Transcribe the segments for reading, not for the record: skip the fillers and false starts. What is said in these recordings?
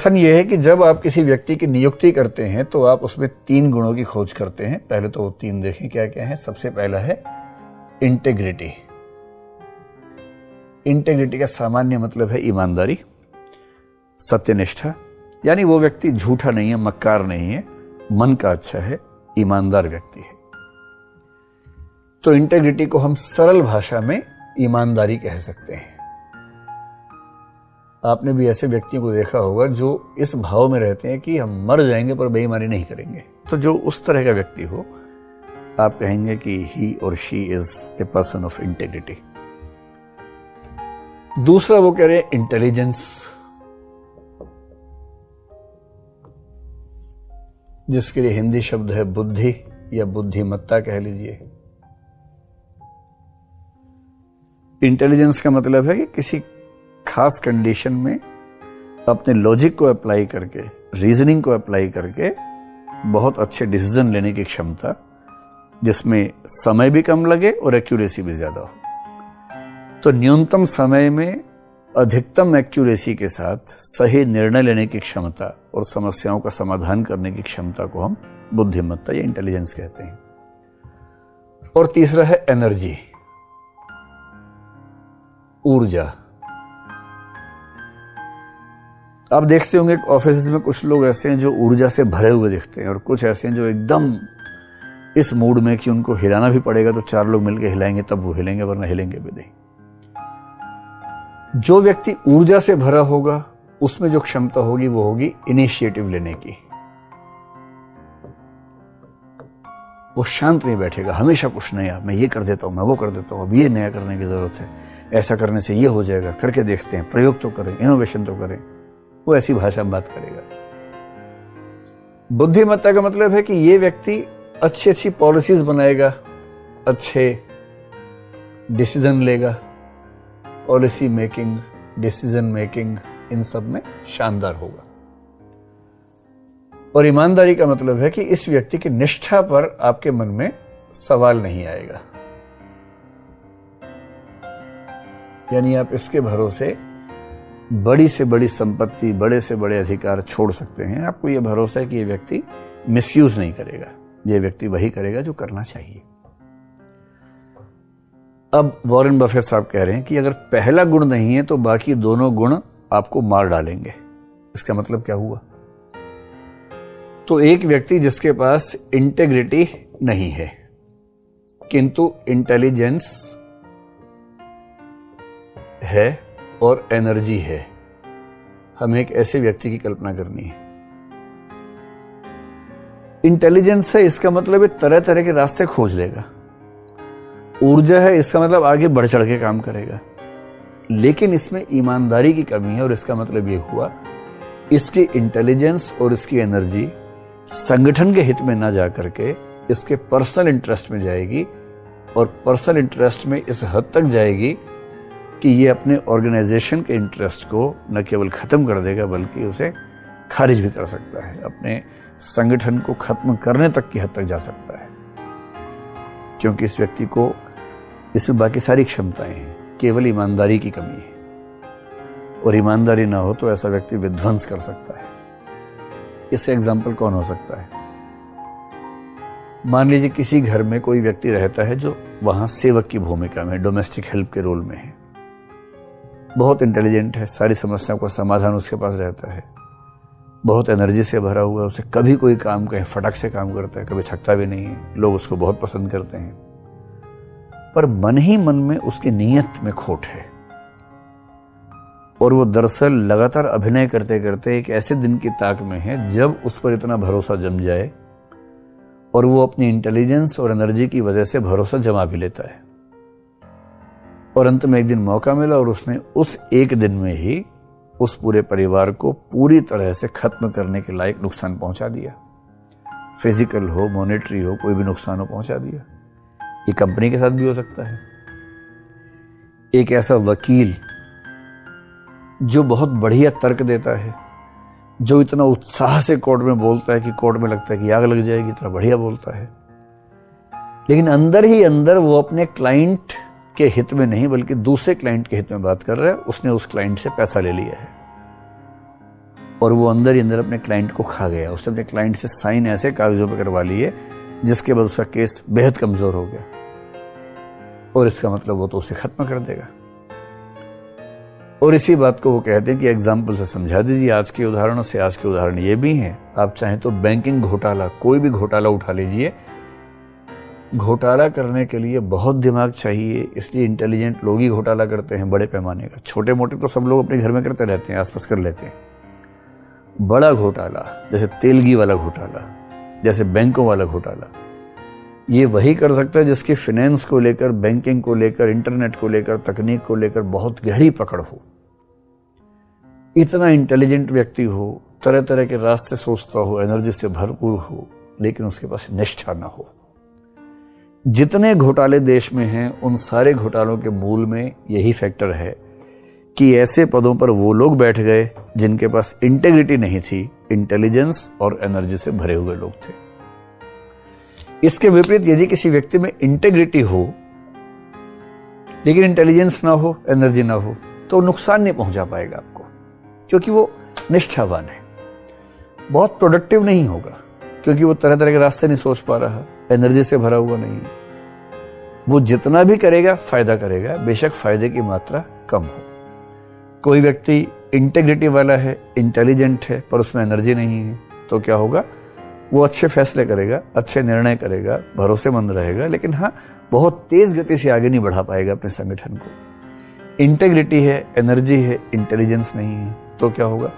कथन यह है कि जब आप किसी व्यक्ति की नियुक्ति करते हैं तो आप उसमें 3 गुणों की खोज करते हैं। पहले तो वो 3 देखें क्या क्या है। सबसे पहला है इंटेग्रिटी। इंटेग्रिटी का सामान्य मतलब है ईमानदारी, सत्यनिष्ठा, यानी वो व्यक्ति झूठा नहीं है, मक्कार नहीं है, मन का अच्छा है, ईमानदार व्यक्ति है। तो इंटेग्रिटी को हम सरल भाषा में ईमानदारी कह सकते हैं। आपने भी ऐसे व्यक्तियों को देखा होगा जो इस भाव में रहते हैं कि हम मर जाएंगे पर बेईमानी नहीं करेंगे। तो जो उस तरह का व्यक्ति हो, आप कहेंगे कि ही और she is a person of integrity. दूसरा वो कह रहे हैं इंटेलिजेंस, जिसके लिए हिंदी शब्द है बुद्धि या बुद्धिमत्ता कह लीजिए। इंटेलिजेंस का मतलब है कि किसी खास कंडीशन में अपने लॉजिक को अप्लाई करके, रीजनिंग को अप्लाई करके बहुत अच्छे डिसीजन लेने की क्षमता, जिसमें समय भी कम लगे और एक्यूरेसी भी ज्यादा हो। तो न्यूनतम समय में अधिकतम एक्यूरेसी के साथ सही निर्णय लेने की क्षमता और समस्याओं का समाधान करने की क्षमता को हम बुद्धिमत्ता या इंटेलिजेंस कहते हैं। और तीसरा है एनर्जी, ऊर्जा। आप देखते होंगे ऑफिस में कुछ लोग ऐसे हैं जो ऊर्जा से भरे हुए दिखते हैं और कुछ ऐसे हैं जो एकदम इस मूड में कि उनको हिलाना भी पड़ेगा तो 4 लोग मिलकर हिलाएंगे तब वो हिलेंगे, वरना हिलेंगे भी नहीं। जो व्यक्ति ऊर्जा से भरा होगा उसमें जो क्षमता होगी वो होगी इनिशिएटिव लेने की। वो शांत नहीं बैठेगा, हमेशा कुछ नया, मैं ये कर देता हूं, मैं वो कर देता हूं, अब ये नया करने की जरूरत है, ऐसा करने से ये हो जाएगा, करके देखते हैं, प्रयोग तो करें, इनोवेशन तो करें। वो ऐसी भाषा में बात करेगा। बुद्धिमत्ता का मतलब है कि ये व्यक्ति अच्छी अच्छी पॉलिसीज बनाएगा, अच्छे डिसीजन लेगा, पॉलिसी मेकिंग, डिसीजन मेकिंग, इन सब में शानदार होगा। और ईमानदारी का मतलब है कि इस व्यक्ति की निष्ठा पर आपके मन में सवाल नहीं आएगा, यानी आप इसके भरोसे बड़ी से बड़ी संपत्ति, बड़े से बड़े अधिकार छोड़ सकते हैं। आपको यह भरोसा है कि यह व्यक्ति मिसयूज नहीं करेगा, यह व्यक्ति वही करेगा जो करना चाहिए। अब वॉरेन बफेट साहब कह रहे हैं कि अगर पहला गुण नहीं है तो बाकी दोनों गुण आपको मार डालेंगे। इसका मतलब क्या हुआ? तो एक व्यक्ति जिसके पास इंटेग्रिटी नहीं है किंतु इंटेलिजेंस है और एनर्जी है, हमें एक ऐसे व्यक्ति की कल्पना करनी है। इंटेलिजेंस है, इसका मतलब तरह तरह के रास्ते खोज लेगा। ऊर्जा है, इसका मतलब आगे बढ़ चढ़ के काम करेगा। लेकिन इसमें ईमानदारी की कमी है और इसका मतलब यह हुआ इसकी इंटेलिजेंस और इसकी एनर्जी संगठन के हित में ना जाकर के इसके पर्सनल इंटरेस्ट में जाएगी, और पर्सनल इंटरेस्ट में इस हद तक जाएगी कि ये अपने ऑर्गेनाइजेशन के इंटरेस्ट को न केवल खत्म कर देगा बल्कि उसे खारिज भी कर सकता है, अपने संगठन को खत्म करने तक की हद तक जा सकता है। क्योंकि इस व्यक्ति को इसमें बाकी सारी क्षमताएं हैं, केवल ईमानदारी की कमी है। और ईमानदारी ना हो तो ऐसा व्यक्ति विध्वंस कर सकता है। इससे एग्जाम्पल कौन हो सकता है? मान लीजिए किसी घर में कोई व्यक्ति रहता है जो वहां सेवक की भूमिका में, डोमेस्टिक हेल्प के रोल में है, बहुत इंटेलिजेंट है, सारी समस्याओं का समाधान उसके पास रहता है, बहुत एनर्जी से भरा हुआ है, उसे कभी कोई काम कहे फटक से काम करता है, कभी थकता भी नहीं है, लोग उसको बहुत पसंद करते हैं। पर मन ही मन में उसकी नीयत में खोट है और वो दरअसल लगातार अभिनय करते करते एक ऐसे दिन की ताक में है जब उस पर इतना भरोसा जम जाए और वो अपनी इंटेलिजेंस और एनर्जी की वजह से भरोसा जमा भी लेता है। और अंत में एक दिन मौका मिला और उसने उस एक दिन में ही उस पूरे परिवार को पूरी तरह से खत्म करने के लायक नुकसान पहुंचा दिया। फिजिकल हो, मॉनेटरी हो, कोई भी नुकसान हो, पहुंचा दिया। ये कंपनी के साथ भी हो सकता है। एक ऐसा वकील जो बहुत बढ़िया तर्क देता है, जो इतना उत्साह से कोर्ट में बोलता है कि कोर्ट में लगता है कि आग लग जाएगी, इतना बढ़िया बोलता है, लेकिन अंदर ही अंदर वो अपने क्लाइंट के हित में नहीं बल्कि दूसरे क्लाइंट के हित में बात कर रहा है। उसने उस क्लाइंट से पैसा ले लिया है। और वो अंदर ही अंदर अपने क्लाइंट को खा गया। उसने अपने क्लाइंट से साइन ऐसे कागजों पर करवा लिए जिसके बाद उसका केस बेहद कमजोर हो गया, और इसका मतलब वो तो उसे खत्म कर देगा। और इसी बात को वो कहते हैं कि एग्जाम्पल से समझा दीजिए। आज के उदाहरणों से, आज के उदाहरण ये भी हैं, आप चाहें तो बैंकिंग घोटाला, कोई भी घोटाला उठा लीजिए। घोटाला करने के लिए बहुत दिमाग चाहिए, इसलिए इंटेलिजेंट लोग ही घोटाला करते हैं बड़े पैमाने का। छोटे मोटे तो सब लोग अपने घर में करते रहते हैं, आसपास कर लेते हैं। बड़ा घोटाला, जैसे तेलगी वाला घोटाला, जैसे बैंकों वाला घोटाला, ये वही कर सकता है जिसकी फाइनेंस को लेकर, बैंकिंग को लेकर, इंटरनेट को लेकर, तकनीक को लेकर बहुत गहरी पकड़ हो, इतना इंटेलिजेंट व्यक्ति हो, तरह तरह के रास्ते सोचता हो, एनर्जी से भरपूर हो, लेकिन उसके पास निष्ठा ना हो। जितने घोटाले देश में हैं, उन सारे घोटालों के मूल में यही फैक्टर है कि ऐसे पदों पर वो लोग बैठ गए जिनके पास इंटेग्रिटी नहीं थी, इंटेलिजेंस और एनर्जी से भरे हुए लोग थे। इसके विपरीत यदि किसी व्यक्ति में इंटेग्रिटी हो लेकिन इंटेलिजेंस ना हो, एनर्जी ना हो, तो नुकसान नहीं पहुंचा पाएगा आपको, क्योंकि वो निष्ठावान है। बहुत प्रोडक्टिव नहीं होगा, क्योंकि वो तरह तरह के रास्ते नहीं सोच पा रहा, एनर्जी से भरा हुआ नहीं है। वो जितना भी करेगा फायदा करेगा, बेशक फायदे की मात्रा कम हो। कोई व्यक्ति इंटेग्रिटी वाला है, इंटेलिजेंट है, पर उसमें एनर्जी नहीं है, तो क्या होगा? वो अच्छे फैसले करेगा, अच्छे निर्णय करेगा, भरोसेमंद रहेगा, लेकिन हाँ, बहुत तेज गति से आगे नहीं बढ़ा पाएगा अपने संगठन को। इंटेग्रिटी है, एनर्जी है, इंटेलिजेंस नहीं है, तो क्या होगा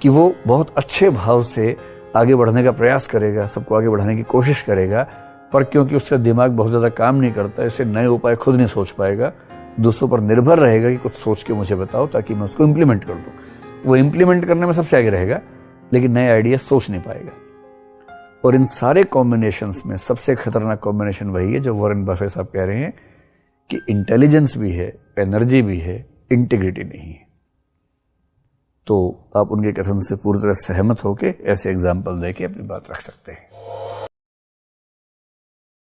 कि वो बहुत अच्छे भाव से आगे बढ़ने का प्रयास करेगा, सबको आगे बढ़ाने की कोशिश करेगा, पर क्योंकि उसका दिमाग बहुत ज्यादा काम नहीं करता, इससे नए उपाय खुद नहीं सोच पाएगा, दूसरों पर निर्भर रहेगा कि कुछ सोच के मुझे बताओ ताकि मैं उसको इंप्लीमेंट कर दूं। वो इंप्लीमेंट करने में सबसे आगे रहेगा, लेकिन नए आइडिया सोच नहीं पाएगा। और इन सारे कॉम्बिनेशंस में सबसे खतरनाक कॉम्बिनेशन वही है जो वॉरेन बफेट साहब कह रहे हैं कि इंटेलिजेंस भी है, एनर्जी भी है, इंटीग्रिटी नहीं है। तो आप उनके कथन से पूरी तरह सहमत होकर ऐसे एग्जाम्पल देके अपनी बात रख सकते हैं।